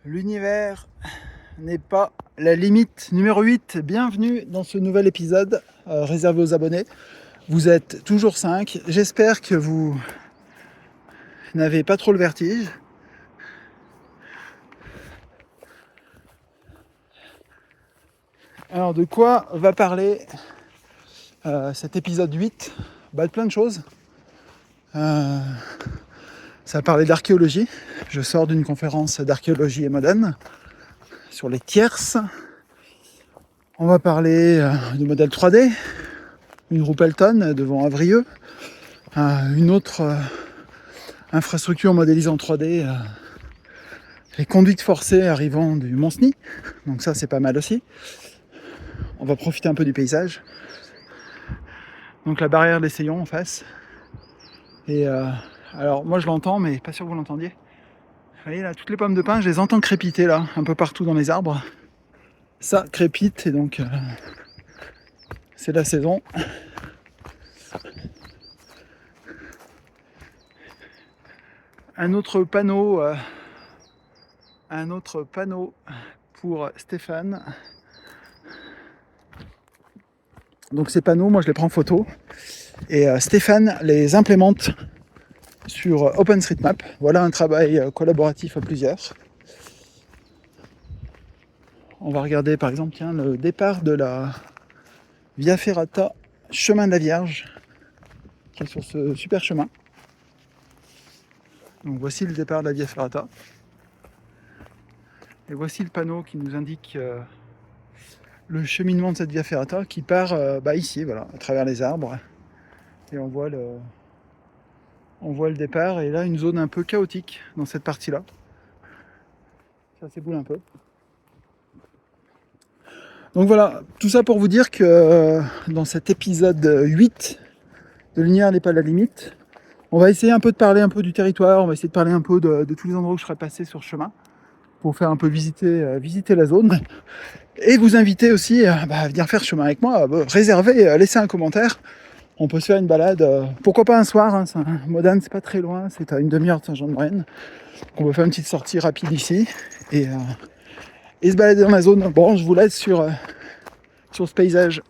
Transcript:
L'univers n'est pas la limite. Numéro 8, bienvenue dans ce nouvel épisode réservé aux abonnés. Vous êtes toujours 5. J'espère que vous n'avez pas trop le vertige. Alors, de quoi va parler cet épisode 8 ? De plein de choses. Ça va parler d'archéologie. Je sors d'une conférence d'archéologie et moderne sur les tierces. On va parler de modèle 3D, une roue Pelton devant Avrieux, une autre infrastructure modélisée en 3D, les conduites forcées arrivant du Mont-Cenis, donc ça c'est pas mal aussi. On va profiter un peu du paysage. Donc la barrière des Seyons en face. Et alors moi je l'entends, mais pas sûr que vous l'entendiez. Vous voyez là, toutes les pommes de pin, je les entends crépiter là, un peu partout dans les arbres. Ça crépite et donc c'est la saison. Un autre panneau pour Stéphane. Donc ces panneaux, moi je les prends en photo et Stéphane les implémente sur OpenStreetMap. Voilà un travail collaboratif à plusieurs. On va regarder par exemple le départ de la Via Ferrata, chemin de la Vierge, qui est sur ce super chemin. Donc voici le départ de la Via Ferrata. Et voici le panneau qui nous indique le cheminement de cette Via Ferrata qui part ici, voilà, à travers les arbres. Et on voit le départ et là une zone un peu chaotique dans cette partie-là. Ça s'éboule un peu. Donc voilà, tout ça pour vous dire que dans cet épisode 8 de l'univers n'est pas la limite, on va essayer un peu de parler un peu du territoire, on va essayer de parler un peu de tous les endroits où je serais passé sur ce chemin pour faire un peu visiter la zone et vous inviter aussi à venir faire ce chemin avec moi, réserver, laisser un commentaire. On peut se faire une balade, pourquoi pas un soir, hein, Modane c'est pas très loin, c'est à une demi-heure de Saint-Jean-de-Maurienne. On va faire une petite sortie rapide ici et se balader dans la zone. Bon, je vous laisse sur ce paysage.